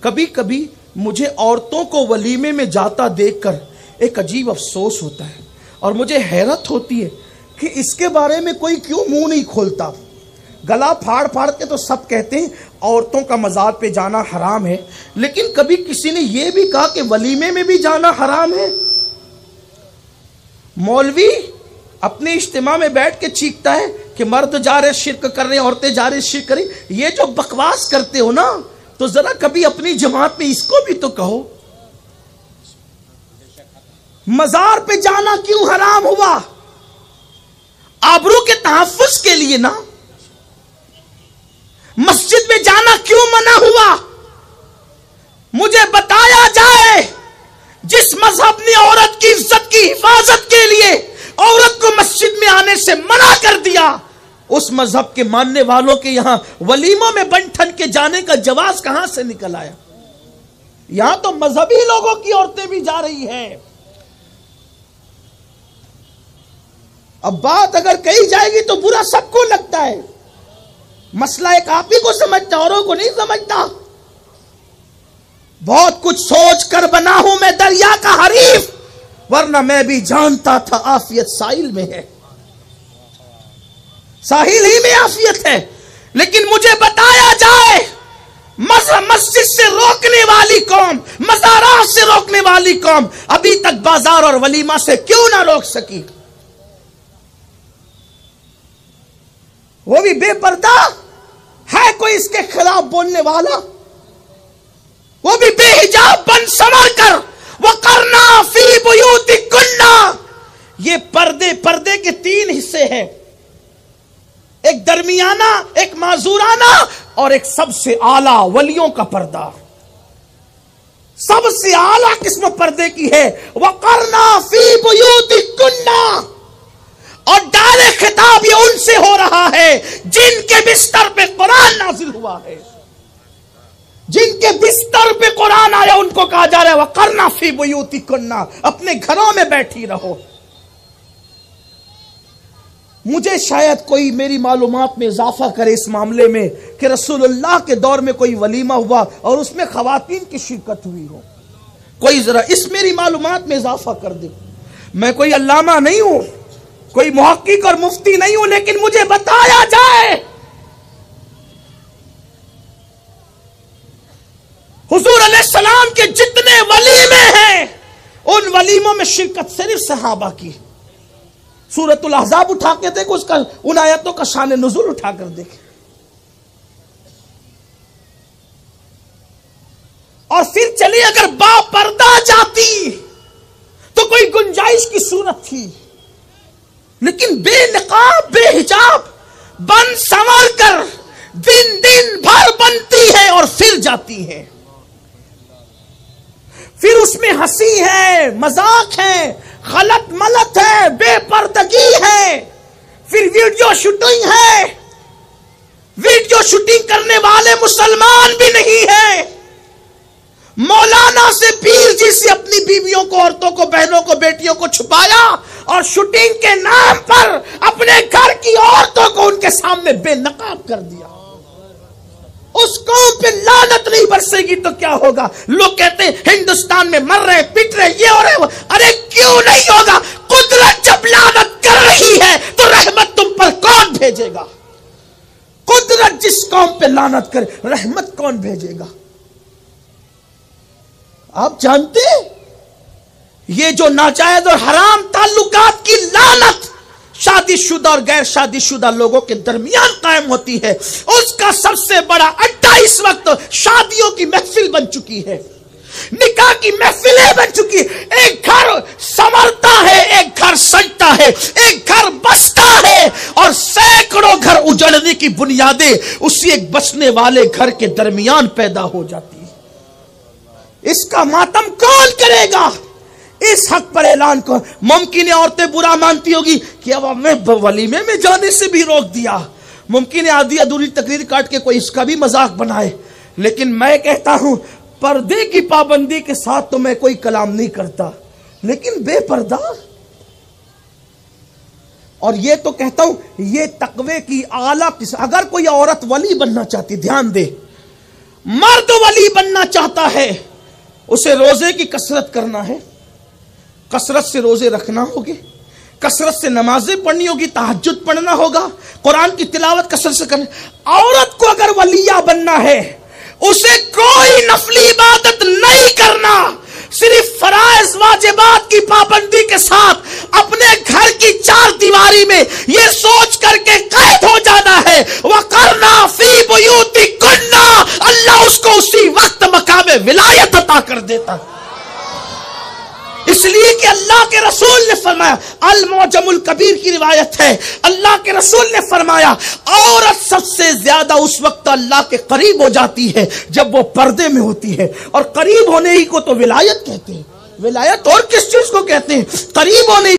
کبھی کبھی مجھے عورتوں کو ولیمے میں جاتا دیکھ کر ایک عجیب افسوس ہوتا ہے، اور مجھے حیرت ہوتی ہے کہ اس کے بارے میں کوئی کیوں منہ نہیں کھولتا۔ گلا پھاڑ پھاڑ کے تو سب کہتے ہیں عورتوں کا مزار پہ جانا حرام ہے، لیکن کبھی کسی نے یہ بھی کہا کہ ولیمے میں بھی جانا حرام ہے؟ مولوی اپنے اجتماع میں بیٹھ کے چیختا ہے کہ مرد جا رہے شرک کر رہے ہیں، عورتیں جا رہے شرک کر رہی، یہ جو بکواس کرتے ہو نا، تو ذرا کبھی اپنی جماعت میں اس کو بھی تو کہو۔ مزار پہ جانا کیوں حرام ہوا؟ آبرو کے تحفظ کے لیے نا۔ مسجد میں جانا کیوں منع ہوا؟ مجھے بتایا جائے جس مذہب نے عورت کی عزت کی حفاظت کے لیے عورت کو مسجد میں آنے سے منع کر دیا، اس مذہب کے ماننے والوں کے یہاں ولیموں میں بن ٹھن کے جانے کا جواز کہاں سے نکل آیا؟ یہاں تو مذہبی لوگوں کی عورتیں بھی جا رہی ہیں۔ اب بات اگر کہی جائے گی تو برا سب کو لگتا ہے، مسئلہ ایک آپ ہی کو سمجھتا، اوروں کو نہیں سمجھتا۔ بہت کچھ سوچ کر بنا ہوں میں دریا کا حریف، ورنہ میں بھی جانتا تھا عافیت ساحل میں ہے، ساحل ہی میں عافیت ہے۔ لیکن مجھے بتایا جائے مسجد سے روکنے والی قوم، مزارات سے روکنے والی قوم ابھی تک بازار اور ولیمہ سے کیوں نہ روک سکی؟ وہ بھی بے پردہ ہے، کوئی اس کے خلاف بولنے والا؟ وہ بھی بے حجاب بن سنور کر وَقَرْنَا فِي بُيُوتِكُنَّ، یہ پردے کے تین حصے ہیں، ایک درمیانہ، ایک معذورانہ، اور ایک سب سے اعلیٰ ولیوں کا پردہ۔ سب سے اعلیٰ قسم پردے کی ہے وَقَرْنَا فِي بُيُوتِكُنَّ، اور ڈائریکٹ خطاب یہ ان سے ہو رہا ہے جن کے بستر پہ قرآن نازل ہوا ہے، جن کے بستر پہ قرآن آیا ان کو کہا جا رہا ہے وَقَرْنَا فِي بُيُوتِكُنَّ، اپنے گھروں میں بیٹھی رہو۔ مجھے شاید کوئی میری معلومات میں اضافہ کرے اس معاملے میں کہ رسول اللہ کے دور میں کوئی ولیمہ ہوا اور اس میں خواتین کی شرکت ہوئی ہو، کوئی ذرا اس میری معلومات میں اضافہ کر دے۔ میں کوئی علامہ نہیں ہوں، کوئی محقق اور مفتی نہیں ہوں، لیکن مجھے بتایا جائے حضور علیہ السلام کے جتنے ولیمے ہیں ان ولیموں میں شرکت صرف صحابہ کی۔ سورۃ الاحزاب اٹھا کے دیکھو، اس کا ان آیتوں کا شان نزول اٹھا کر دیکھیں، اور پھر چلیے اگر با پردہ جاتی تو کوئی گنجائش کی صورت تھی، لیکن بے نقاب بے حجاب بن سنور کر دن بھر بنتی ہے اور پھر جاتی ہے، پھر اس میں ہنسی ہے، مذاق ہے، غلط ملت ہے، بے پردگی ہے، پھر ویڈیو شوٹنگ ہے۔ ویڈیو شوٹنگ کرنے والے مسلمان بھی نہیں ہیں، مولانا سے پیر جی سے اپنی بیویوں کو، عورتوں کو، بہنوں کو، بیٹیوں کو چھپایا اور شوٹنگ کے نام پر اپنے گھر کی عورتوں کو ان کے سامنے بے نقاب کر دیا۔ اس قوم پہ لعنت نہیں برسے گی تو کیا ہوگا؟ لوگ کہتے ہیں ہندوستان میں مر رہے، پٹ رہے، یہ ہو رہے، ارے کیوں نہیں ہوگا؟ قدرت جب لعنت کر رہی ہے تو رحمت تم پر کون بھیجے گا؟ قدرت جس قوم پہ لعنت کرے رحمت کون بھیجے گا؟ آپ جانتے ہیں یہ جو ناجائز اور حرام تعلقات کی لعنت شادی شدہ اور غیر شادی شدہ لوگوں کے درمیان قائم ہوتی ہے، اس کا سب سے بڑا اڈا اس وقت شادیوں کی محفل بن چکی ہے، نکاح کی محفلیں بن چکی ہے۔ ایک گھر سنورتا ہے، ایک گھر سجتا ہے، ایک گھر بستا ہے، اور سینکڑوں گھر اجڑنے کی بنیادیں اسی ایک بسنے والے گھر کے درمیان پیدا ہو جاتی ہے۔ اس کا ماتم کون کرے گا؟ اس حق پر اعلان کو ممکن ہے عورتیں برا مانتی ہوگی کہ اب ہمیں ولیمے میں جانے سے بھی روک دیا، ممکن ہے آدھی ادھوری تقریر کاٹ کے کوئی اس کا بھی مذاق بنائے، لیکن میں کہتا ہوں پردے کی پابندی کے ساتھ تو میں کوئی کلام نہیں کرتا، لیکن بے پردہ، اور یہ تو کہتا ہوں یہ تقوی کی اعلیٰ قسم۔ اگر کوئی عورت ولی بننا چاہتی، دھیان دے، مرد ولی بننا چاہتا ہے اسے روزے کی کثرت کرنا ہے، کثرت سے روزے رکھنا ہوگے، کثرت سے نمازیں پڑھنی ہوگی، تہجد پڑھنا ہوگا، قرآن کی تلاوت کثرت سے کرنا۔ عورت کو اگر ولیہ بننا ہے اسے کوئی نفلی عبادت نہیں کرنا، صرف فرائض واجبات کی پابندی کے ساتھ اپنے گھر کی چار دیواری میں یہ سوچ کر کے قید ہو جانا ہے وَقَرْنَا فِي بُيُوتِكُنَّ، اللہ اس کو اسی وقت مقام ولایت عطا کر دیتا، اس لیے کہ اللہ کے رسول نے فرمایا، المعجم الکبیر کی روایت ہے، اللہ کے رسول نے فرمایا عورت سب سے زیادہ اس وقت اللہ کے قریب ہو جاتی ہے جب وہ پردے میں ہوتی ہے، اور قریب ہونے ہی کو تو ولایت کہتے ہیں، ولایت اور کس چیز کو کہتے ہیں؟ قریب ہونے